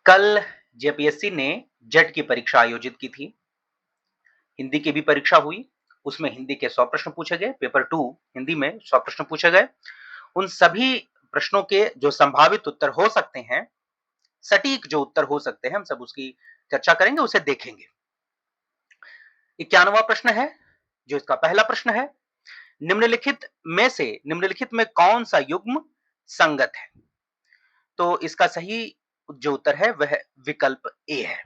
कल जेपीएससी ने जेट की परीक्षा आयोजित की थी। हिंदी की भी परीक्षा हुई। उसमें हिंदी के 100 प्रश्न पूछे गए। पेपर 2 हिंदी में 100 प्रश्न पूछे गए। उन सभी प्रश्नों के जो संभावित उत्तर हो सकते हैं, सटीक जो उत्तर हो सकते हैं, हम सब उसकी चर्चा करेंगे, उसे देखेंगे। 91वां प्रश्न है, जो इसका पहला प्रश्न है, निम्नलिखित में कौन सा युग्म संगत है? तो इसका सही जो उत्तर है वह विकल्प ए है।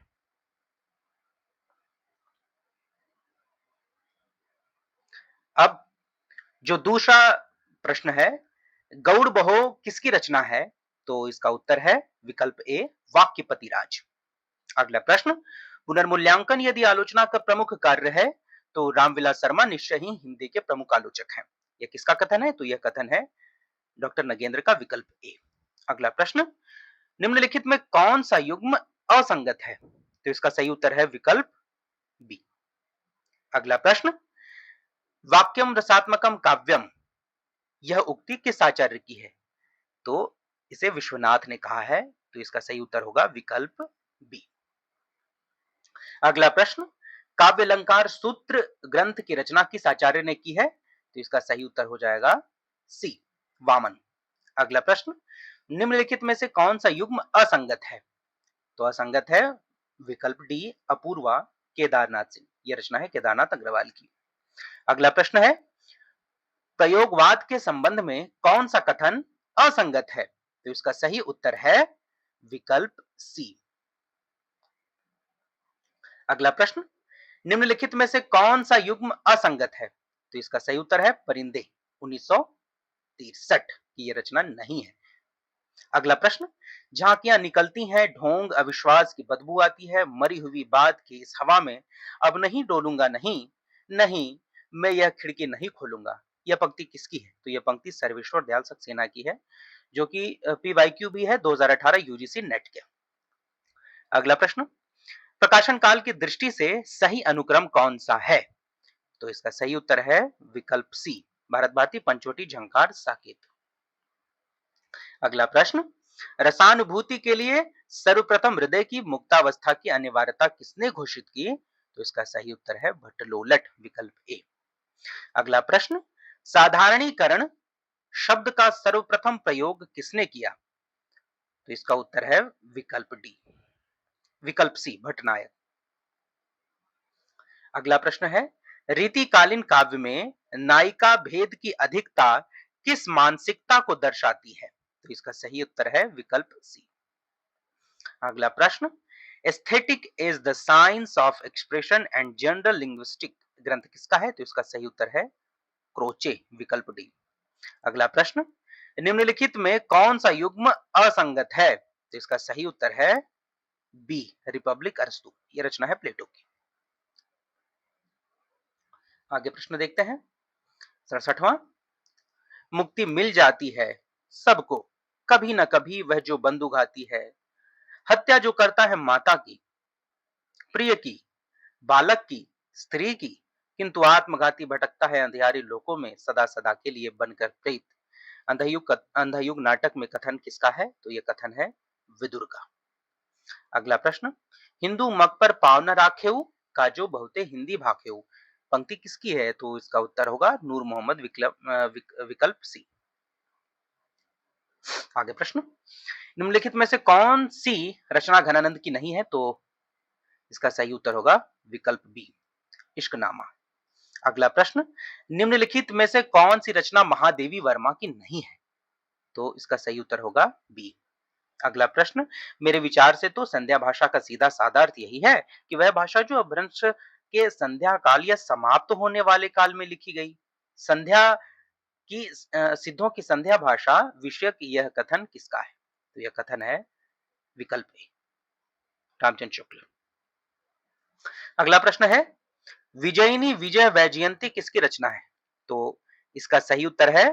अब जो दूसरा प्रश्न है, गौड़ बहो किसकी रचना है? तो इसका उत्तर है विकल्प ए, वाक्यपतिराज। अगला प्रश्न, पुनर्मूल्यांकन यदि आलोचना का प्रमुख कार्य है, तो रामविलास शर्मा निश्चय ही हिंदी के प्रमुख आलोचक हैं। यह किसका कथन है? तो यह कथन है डॉक्टर नगेंद्र का, विकल्प ए। अगला प्रश्न, निम्नलिखित में कौन सा युग्म असंगत है? तो इसका सही उत्तर है विकल्प बी। अगला प्रश्न, वाक्यम रसात्मकम काव्यम, यह उक्ति किस आचार्य की है? तो इसे विश्वनाथ ने कहा है, तो इसका सही उत्तर होगा विकल्प बी। अगला प्रश्न, काव्य अलंकार सूत्र ग्रंथ की रचना किस आचार्य ने की है? तो इसका सही उत्तर हो जाएगा सी, वामन। अगला प्रश्न, निम्नलिखित में से कौन सा युग्म असंगत है? तो असंगत है विकल्प डी, अपूर्वा केदारनाथ सिंह। यह रचना है केदारनाथ अग्रवाल की। अगला प्रश्न है, प्रयोगवाद के संबंध में कौन सा कथन असंगत है? तो इसका सही उत्तर है विकल्प सी। अगला प्रश्न, निम्नलिखित में से कौन सा युग्म असंगत है? तो इसका सही उत्तर है परिंदे, 1963 की यह रचना नहीं है। अगला प्रश्न, झांकियां निकलती हैं, ढोंग अविश्वास की बदबू आती है, मरी हुई बात की इस हवा में अब नहीं डोलूंगा, नहीं नहीं मैं यह खिड़की नहीं खोलूंगा। यह पंक्ति किसकी है? तो यह पंक्ति सर्वेश्वर दयाल सक्सेना की है, जो कि पीवाईक्यू भी है 2018 यूजीसी नेट के। अगला प्रश्न, प्रकाशन काल की दृष्टि से सही अनुक्रम कौन सा है? तो इसका सही उत्तर है विकल्प सी, भारत भारती, पंचवटी, झंकार, साकेत। अगला प्रश्न, रसानुभूति के लिए सर्वप्रथम हृदय की मुक्तावस्था की अनिवार्यता किसने घोषित की? तो इसका सही उत्तर है भट्टलोलट, विकल्प ए। अगला प्रश्न, साधारणीकरण शब्द का सर्वप्रथम प्रयोग किसने किया? तो इसका उत्तर है विकल्प डी, विकल्प सी, भट्टनायक। अगला प्रश्न है, रीतिकालीन काव्य में नायिका भेद की अधिकता किस मानसिकता को दर्शाती है? तो इसका सही उत्तर है विकल्प सी। अगला प्रश्न, aesthetic is the science of expression and general linguistic ग्रंथ किसका है? तो इसका सही उत्तर है क्रोचे, विकल्प डी। अगला प्रश्न, निम्नलिखित में कौन सा युग्म असंगत है? तो इसका सही उत्तर है बी, रिपब्लिक अरस्तु। यह रचना है प्लेटो की। आगे प्रश्न देखते हैं, 67वां, मुक्ति मिल जाती है सबको, कभी न कभी वह जो बंधु घाती है, हत्या जो करता है माता की, प्रिय की, बालक की, स्त्री की, किंतु आत्मघाती भटकता है अंधियारे लोकों में सदा सदा के लिए बनकर प्रेत। अंधयुग नाटक में कथन किसका है? तो यह कथन है विदुर का। अगला प्रश्न, हिंदू मग पर पाव न राखेऊ, काजो बहुते हिंदी भाखेऊ, पंक्ति किसकी है? तो इसका उत्तर होगा नूर मोहम्मद, विकल्प सी। आगे प्रश्न, निम्नलिखित में से कौन सी रचना घनानंद की नहीं है? तो इसका सही उत्तर होगा विकल्प बी, इश्कनामा। अगला प्रश्न, निम्नलिखित में से कौन सी रचना महादेवी वर्मा की नहीं है? तो इसका सही उत्तर होगा बी। अगला प्रश्न, मेरे विचार से तो संध्या भाषा का सीधा साधा अर्थ यही है कि वह भाषा जो अपभ्रंश के संध्या काल या समाप्त होने वाले काल में लिखी गई। संध्या की सिद्धों की संध्या भाषा विषयक यह कथन किसका है? तो यह कथन है विकल्प ए, रामचंद्र शुक्ल। अगला प्रश्न है, विजयिनी विजय वैजयंती किसकी रचना है? तो इसका सही उत्तर है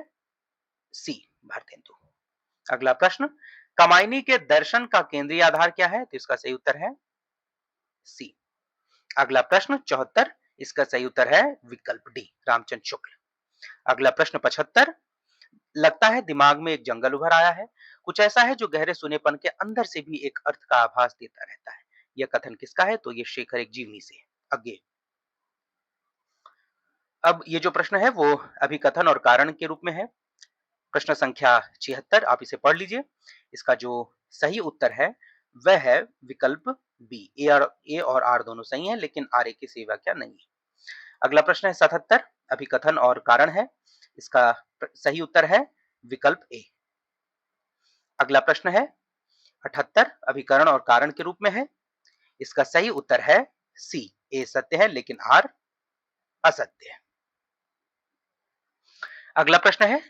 सी, भारतेंदु। अगला प्रश्न, कामायनी के दर्शन का केंद्रीय आधार क्या है? तो इसका सही उत्तर है सी। अगला प्रश्न 74, इसका सही उत्तर है विकल्प डी, रामचंद्र शुक्ल। अगला प्रश्न 75, लगता है दिमाग में एक जंगल उभर आया है, कुछ ऐसा है जो गहरे सुनेपन के अंदर से भी एक अर्थ का आभास देता रहता है। यह कथन किसका है? तो ये शेखर एक जीवनी से है। आगे अब ये जो प्रश्न है वो अभिकथन और कारण के रूप में है। प्रश्न संख्या 76 आप इसे पढ़ लीजिए। इसका जो सही उत्तर है वह है विकल्प बी। ए और आर दोनों सही हैं लेकिन आर ए की सही व्याख्या नहीं है। अगला प्रश्न है 77 अभिकथन और कारण है। इसका सही उत्तर है विकल्प ए। अगला प्रश्न है 78 अभिकरण और कारण के रूप में है। इसका सही उत्तर है सी। ए सत्य है लेकिन आर असत्य है। अगला प्रश्न है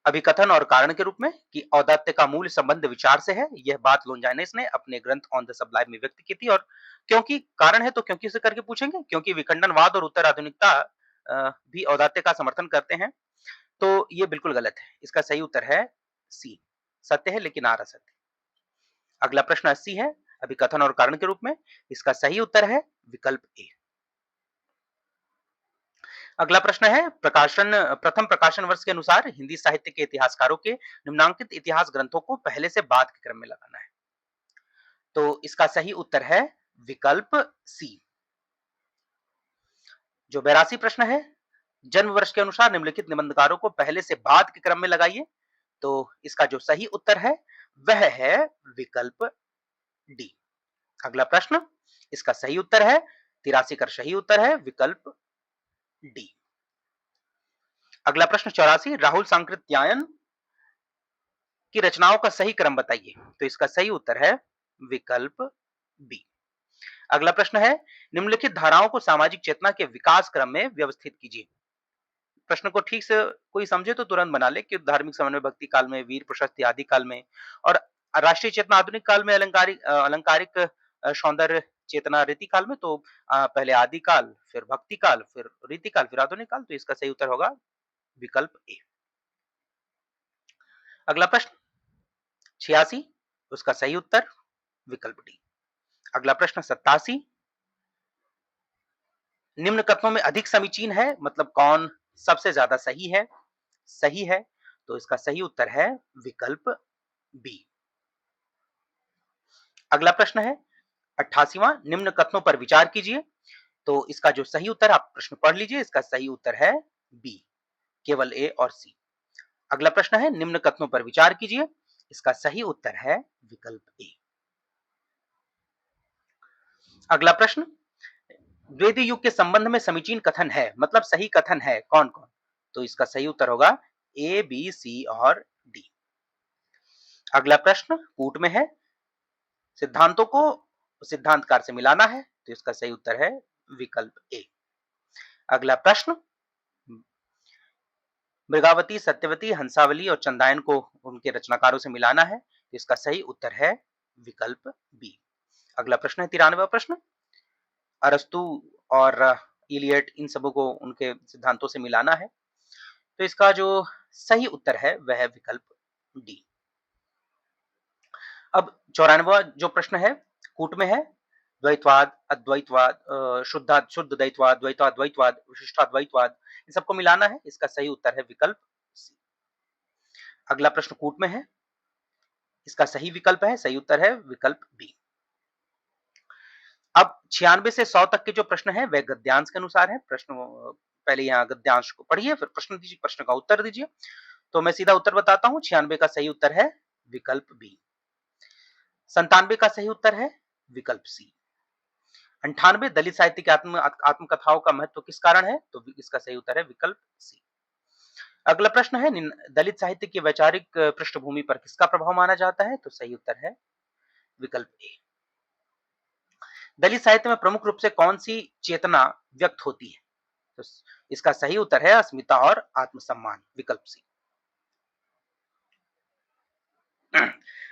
अभिकथन और कारण के रूप में कि औदात्य का मूल संबंध विचार से है। यह बात लोनजाइनेस ने अपने ग्रंथ ऑन द सबलाइम में व्यक्त की थी। और क्योंकि कारण है तो क्योंकि से करके पूछेंगे, क्योंकि विखंडनवाद और उत्तर आधुनिकता भी औदात्य का समर्थन करते हैं। तो ये बिल्कुल गलत है। इसका सही उत्तर है सी। सत्य है लेकिन आर असत्य। अगला प्रश्न 80 है अभिकथन और कारण के रूप में। इसका सही उत्तर है विकल्प ए। अगला प्रश्न है प्रथम प्रकाशन वर्ष के अनुसार हिंदी साहित्य के इतिहासकारों के निम्नांकित इतिहास ग्रंथों को पहले से बाद के क्रम में लगाना है। तो इसका सही उत्तर है विकल्प सी। जो 82 प्रश्न है जन्म वर्ष के अनुसार निम्नलिखित निबंधकारों को पहले से बाद के क्रम में लगाइए। तो इसका जो सही उत्तर है वह है विकल्प डी। अगला प्रश्न इसका सही उत्तर है 83 का सही उत्तर है विकल्प डी। अगला प्रश्न 84 राहुल सांकृत्यायन की रचनाओं का सही क्रम बताइए। तो इसका सही उत्तर है विकल्प बी। अगला प्रश्न है निम्नलिखित धाराओं को सामाजिक चेतना के विकास क्रम में व्यवस्थित कीजिए। प्रश्न को ठीक से कोई समझे तो तुरंत बना ले कि धार्मिक समन्वय भक्ति काल में, वीर प्रशस्ति आदि काल में और राष्ट्रीय चेतना आधुनिक काल में, अलंकारिक सौंदर्य चेतना रीति काल में। तो पहले आदि काल, फिर भक्ति काल, फिर रीति काल, फिर आधुनिक काल। तो इसका सही उत्तर होगा विकल्प ए। अगला प्रश्न 86 उसका सही उत्तर विकल्प डी। अगला प्रश्न 87 निम्न कथनों में अधिक समीचीन है, मतलब कौन सबसे ज्यादा सही है? सही है तो इसका सही उत्तर है विकल्प बी। अगला प्रश्न है 88वां निम्न कथनों पर विचार कीजिए। तो इसका जो सही उत्तर आप प्रश्न पढ़ लीजिए। इसका सही उत्तर है बी, केवल ए और सी। अगला प्रश्न है निम्न कथनों पर विचार कीजिए। इसका सही उत्तर है विकल्प ए। अगला प्रश्न द्वितीय युग के संबंध में समीचीन कथन है, मतलब सही कथन है कौन कौन? तो इसका सही उत्तर होगा ए, बी, सी और डी। अगला प्रश्न कूट में है, सिद्धांतों को सिद्धांतकार से मिलाना है। तो इसका सही उत्तर है विकल्प ए। अगला प्रश्न मृगावती, सत्यवती, हंसावली और चंदायन को उनके रचनाकारों से मिलाना है। तो इसका सही उत्तर है विकल्प बी। अगला प्रश्न है 93वां प्रश्न अरस्तु और इलियट इन सबों को उनके सिद्धांतों से मिलाना है। तो इसका जो सही उत्तर है वह है विकल्प डी। अब 94वां जो प्रश्न है कूट में है द्वैतवाद, अद्वैतवाद, शुद्ध द्वैतवाद, द्वैताद्वैतवाद, विशिष्टाद्वैतवाद, इन सबको मिलाना है। इसका सही उत्तर है विकल्प सी। अगला प्रश्न कूट में है, इसका सही विकल्प है, सही उत्तर है विकल्प बी। अब 96 से 100 तक के जो प्रश्न है वह गद्यांश के अनुसार है। प्रश्न पहले यहाँ गद्यांश को पढ़िए, फिर प्रश्न दीजिए, प्रश्न का उत्तर दीजिए। तो मैं सीधा उत्तर बताता हूँ। 96 का सही उत्तर है विकल्प बी। 97 का सही उत्तर है विकल्प सी। 98 दलित साहित्य की आत्मकथाओं का महत्व किस कारण है? तो इसका सही उत्तर है विकल्प सी। अगला प्रश्न है दलित साहित्य की वैचारिक पृष्ठभूमि पर किसका प्रभाव माना जाता है? तो सही उत्तर है विकल्प ए। दलित साहित्य में प्रमुख रूप से कौन सी चेतना व्यक्त होती है? तो इसका सही उत्तर है अस्मिता और आत्मसम्मान, विकल्प सी।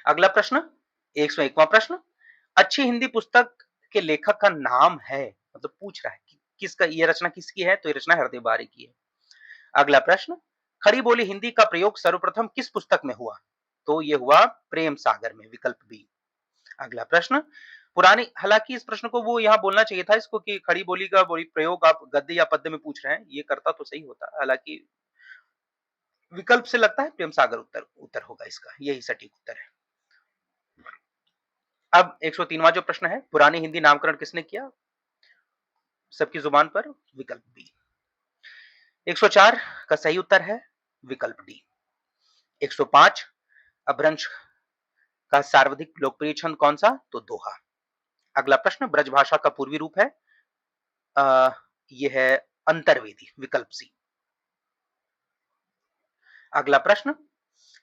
अगला प्रश्न 101वां प्रश्न अच्छी हिंदी पुस्तक के लेखक का नाम है, मतलब पूछ रहा है कि किसका ये रचना किसकी है? तो ये रचना हरदेव बारी की है। अगला प्रश्न खड़ी बोली हिंदी का प्रयोग सर्वप्रथम किस पुस्तक में हुआ? तो ये हुआ प्रेम सागर में, विकल्प बी। अगला प्रश्न पुरानी, हालांकि इस प्रश्न को वो यहाँ बोलना चाहिए था इसको कि खड़ी बोली का प्रयोग आप गद्य या पद्य में पूछ रहे हैं, ये करता तो सही होता। हालांकि विकल्प से लगता है प्रेम सागर उत्तर उत्तर होगा इसका, यही सटीक उत्तर है। अब 103वां जो प्रश्न है, पुरानी हिंदी नामकरण किसने किया? सबकी जुबान पर विकल्प बी। 104 का सही उत्तर है विकल्प डी। 105 अपभ्रंश का सर्वाधिक लोकप्रिय छंद कौन सा? तो दोहा। अगला प्रश्न, ब्रजभाषा का पूर्वी रूप है? यह है अंतर्वेदी, विकल्प सी। अगला प्रश्न,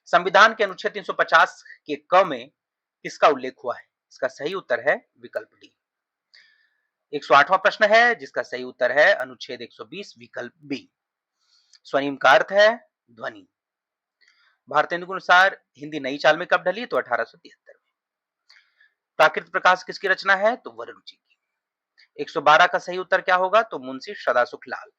संविधान के अनुच्छेद 350 के क में किसका उल्लेख हुआ है? इसका सही उत्तर है विकल्प डी। 108वां प्रश्न है जिसका सही उत्तर है अनुच्छेद 120 विकल्प बी। स्वनिम का अर्थ है ध्वनि। भारतेंदु के अनुसार हिंदी नई चाल में कब ढली? तो 1873 में। प्राकृत प्रकाश किसकी रचना है? तो वररुचि की। 112 का सही उत्तर क्या होगा? तो मुंशी सदासुख लाल।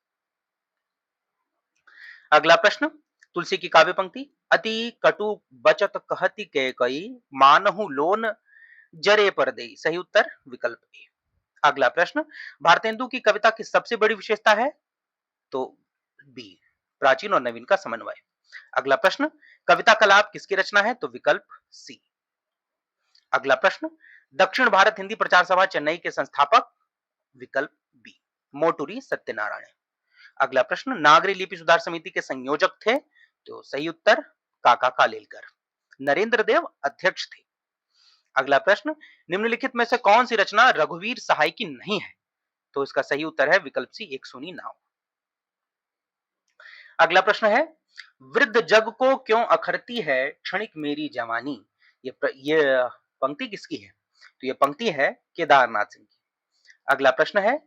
अगला प्रश्न, तुलसी की काव्य पंक्ति, अति कटु बचत कहती के कई मानहु लोन जरे पर दे। सही उत्तर विकल्प ए। अगला प्रश्न, भारतेंदु की कविता की सबसे बड़ी विशेषता है? तो बी, प्राचीन और नवीन का समन्वय। अगला प्रश्न, कविता कलाप किसकी रचना है? तो विकल्प सी। अगला प्रश्न, दक्षिण भारत हिंदी प्रचार सभा चेन्नई के संस्थापक? विकल्प बी, मोटूरी सत्यनारायण। अगला प्रश्न, नागरी लिपि सुधार समिति के संयोजक थे? तो सही उत्तर काका कालेलकर। नरेंद्र देव अध्यक्ष थे। अगला प्रश्न, निम्नलिखित में से कौन सी रचना रघुवीर सहाय की नहीं है? तो इसका सही उत्तर है विकल्प सी, एक सूनी नाव। अगला प्रश्न है, वृद्ध जग को क्यों अखरती है क्षणिक मेरी जवानी। ये पंक्ति किसकी है? तो ये पंक्ति है केदारनाथ सिंह की। अगला प्रश्न है,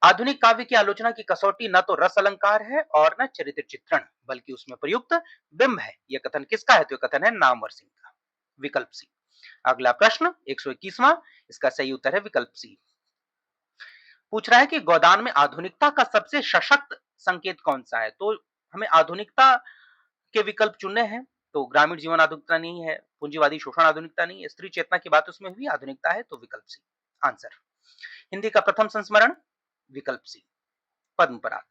आधुनिक काव्य की आलोचना की कसौटी न तो रस अलंकार है और न चरित्र चित्रण, बल्कि उसमें प्रयुक्त बिंब है। यह कथन किसका है? तो यह कथन है नामवर सिंह का, विकल्प सी। अगला प्रश्न 121वां, इसका सही उत्तर है विकल्प सी। पूछ रहा है कि गोदान में आधुनिकता का सबसे सशक्त संकेत कौन सा है? तो हमें आधुनिकता के विकल्प चुनने हैं। तो ग्रामीण जीवन आधुनिकता नहीं है, पूंजीवादी शोषण आधुनिकता नहीं है, स्त्री चेतना की बात उसमें हुई आधुनिकता है, तो विकल्प सी आंसर। हिंदी का प्रथम संस्मरण? विकल्प सी, पद्मपराग।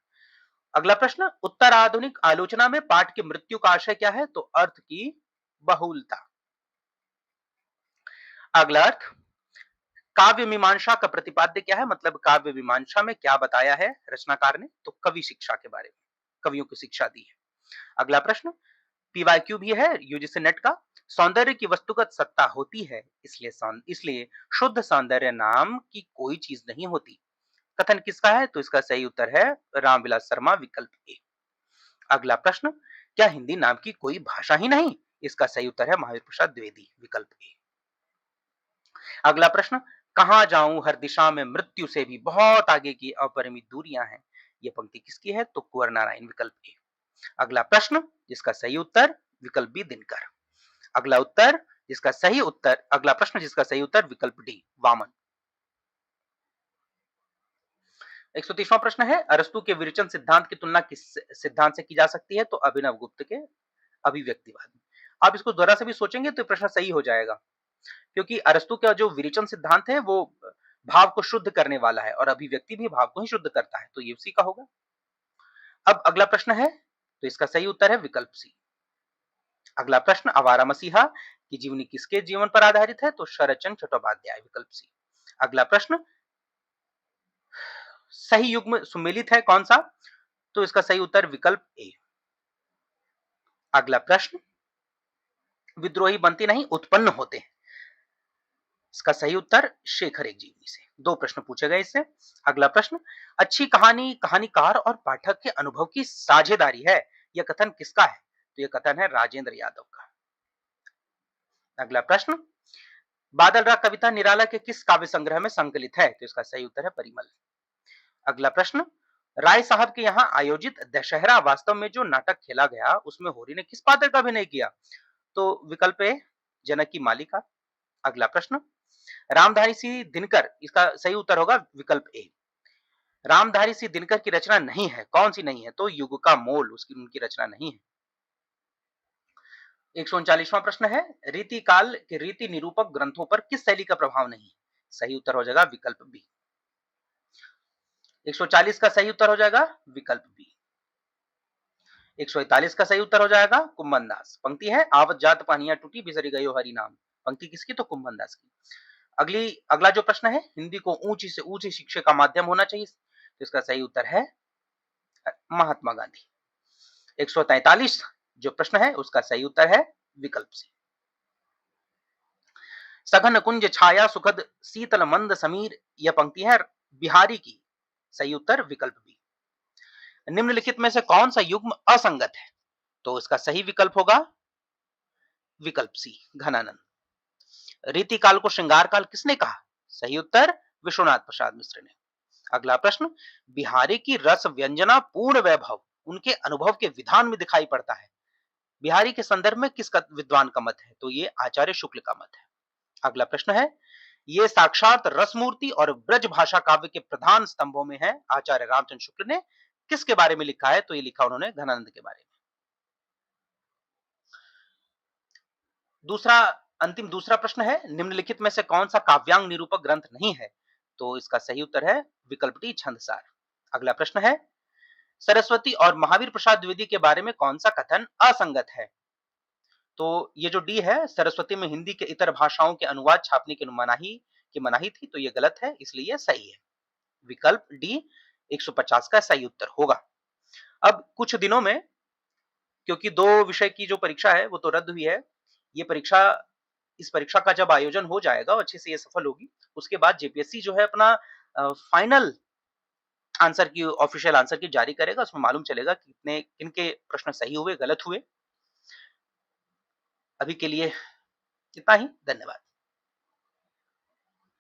अगला प्रश्न, उत्तर आधुनिक आलोचना में पाठ की मृत्यु का आशय क्या है? तो अर्थ की बहुलता। अगला अर्थ, काव्य मीमांसा का प्रतिपाद्य क्या है? मतलब काव्य मीमांसा में क्या बताया है रचनाकार ने? तो कवि शिक्षा के बारे में, कवियों को शिक्षा दी है। अगला प्रश्न पीवाईक्यू भी है यूजीसी नेट का, सौंदर्य की वस्तुगत सत्ता होती है, इसलिए शुद्ध सौंदर्य नाम की कोई चीज नहीं होती। कथन किसका है? तो इसका सही उत्तर है रामविलास शर्मा, विकल्प ए। अगला प्रश्न, क्या हिंदी नाम की कोई भाषा ही नहीं? इसका सही उत्तर है महावीर प्रसाद द्विवेदी, विकल्प ए। अगला प्रश्न, कहां जाऊं हर दिशा में मृत्यु से भी बहुत आगे की अपरिमित दूरियां हैं। यह पंक्ति किसकी है? तो कुंवर नारायण, विकल्प ए। अगला प्रश्न जिसका सही उत्तर विकल्प बी, दिनकर। अगला उत्तर जिसका सही उत्तर अगला प्रश्न जिसका सही उत्तर विकल्प डी, वामन। 130वां प्रश्न है, अरस्तु के विरेचन सिद्धांत की तुलना किस सिद्धांत से की जा सकती है? तो अभिनव गुप्त के अभिव्यक्तिवाद। आप इसको जरा से भी सोचेंगे तो प्रश्न सही हो जाएगा, क्योंकि अरस्तु का जो विरेचन सिद्धांत है वो भाव को शुद्ध करने वाला है और अभिव्यक्ति भी भाव को ही शुद्ध करता है, तो ये उसी का होगा। अब अगला प्रश्न है, तो इसका सही उत्तर है विकल्प सी। अगला प्रश्न, आवारा मसीहा की जीवनी किसके जीवन पर आधारित है? तो शरदचंद्र चट्टोपाध्याय, विकल्प सी। अगला प्रश्न, सही युग्म सुमेलित है कौन सा? तो इसका सही उत्तर विकल्प ए। अगला प्रश्न, विद्रोही बनते नहीं उत्पन्न होते हैं। इसका सही उत्तर शेखर एक जीवनी से। दो प्रश्न पूछे गए इससे। अगला प्रश्न, अच्छी कहानी कहानीकार और पाठक के अनुभव की साझेदारी है, यह कथन किसका है? तो यह कथन है राजेंद्र यादव का। अगला प्रश्न, बादल राग कविता निराला के किस काव्य संग्रह में संकलित है? तो इसका सही उत्तर है परिमल। अगला प्रश्न, राय साहब के यहाँ आयोजित दशहरा वास्तव में जो नाटक खेला गया उसमें होरी ने किस पात्र का अभिनय किया? तो विकल्प ए, जनक की मालिका। अगला प्रश्न, रामधारी सिंह दिनकर, इसका सही उत्तर होगा विकल्प ए। रामधारी सिंह दिनकर की रचना नहीं है, कौन सी नहीं है? तो युग का मोल उसकी उनकी रचना नहीं है। 139वां प्रश्न है, रीति काल के रीति निरूपक ग्रंथों पर किस शैली का प्रभाव नहीं है? सही उत्तर हो जाएगा विकल्प बी। 140 का सही उत्तर हो जाएगा विकल्प बी। 141 का सही उत्तर हो जाएगा कुंभनदास। पंक्ति है आवत जात पानिया टूटी बिसरी गयो हरि नाम। पंक्ति किसकी? तो कुंभनदास की। अगला जो प्रश्न है, हिंदी को ऊंची से ऊंची शिक्षा का माध्यम होना चाहिए, तो इसका सही उत्तर है महात्मा गांधी। 143 जो प्रश्न है उसका सही उत्तर है विकल्प सी। सघन कुंज छाया सुखद शीतल मंद समीर, यह पंक्ति है बिहारी की। सही उत्तर विकल्प बी। निम्नलिखित में से कौन सा युग्म असंगत है? तो इसका सही विकल्प होगा विकल्प सी घनानंद। रीतिकाल को श्रृंगार काल किसने कहा? सही उत्तर विश्वनाथ प्रसाद मिश्र ने। अगला प्रश्न, बिहारी की रस व्यंजना पूर्ण वैभव उनके अनुभव के विधान में दिखाई पड़ता है। बिहारी के संदर्भ में किस विद्वान का मत है? तो ये आचार्य शुक्ल का मत है। अगला प्रश्न है, ये साक्षात रसमूर्ति और ब्रज भाषा काव्य के प्रधान स्तंभों में है। आचार्य रामचंद्र शुक्ल ने किसके बारे में लिखा है? तो ये लिखा उन्होंने घनानंद के बारे में। दूसरा प्रश्न है, निम्नलिखित में से कौन सा काव्यांग निरूपक ग्रंथ नहीं है? तो इसका सही उत्तर है विकल्प डी छंदसार। अगला प्रश्न है, सरस्वती और महावीर प्रसाद द्विवेदी के बारे में कौन सा कथन असंगत है? तो ये जो डी है, सरस्वती में हिंदी के इतर भाषाओं के अनुवाद छापने की मनाही थी, तो ये गलत है, इसलिए ये सही है। विकल्प डी 150 का सही उत्तर होगा। अब कुछ दिनों में, क्योंकि 2 विषय की जो परीक्षा है वो तो रद्द हुई है, इस परीक्षा का जब आयोजन हो जाएगा और अच्छे से ये सफल होगी, उसके बाद जेपीएससी जो है अपना फाइनल ऑफिशियल आंसर की जारी करेगा। उसमें मालूम चलेगा कि किनके प्रश्न सही हुए, गलत हुए। अभी के लिए इतना ही, धन्यवाद।